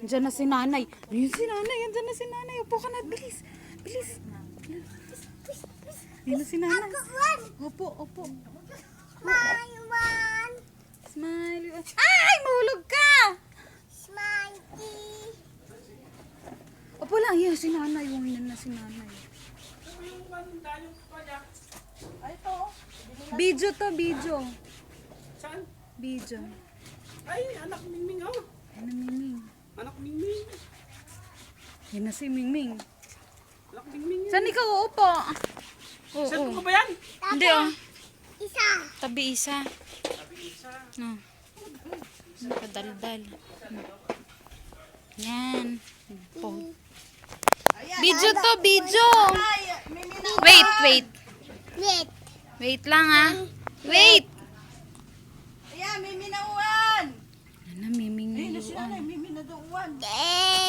Diyan na si nanay. Ayun si nanay. Diyan na si nanay. Upo ka na. Bilis. Bilis. Ayun na si nanay. Opo, opo. Smile one. Smile. Ay! Mahulog ka! Smiley. Opo lang. Ayun si nanay. Ayun na si nanay. Video to, video. Saan? Video. Ay, anak Mingming oh. Ayun na Mingming. Anak Mingming. Ayun na si Mingming. Anak Mingming. Saan ikaw uupo? Oo. Saan ko ba yan? Hindi oh. Isa. Tabi isa. Sabi isa. No. Nakadaldal. Yan. Po. Video to, video. Wait, wait. Wait. Wait lang ah. Wait. Ayan, may minauan. Ano, miming Ay, nasi nanay, may minaduan. Eh.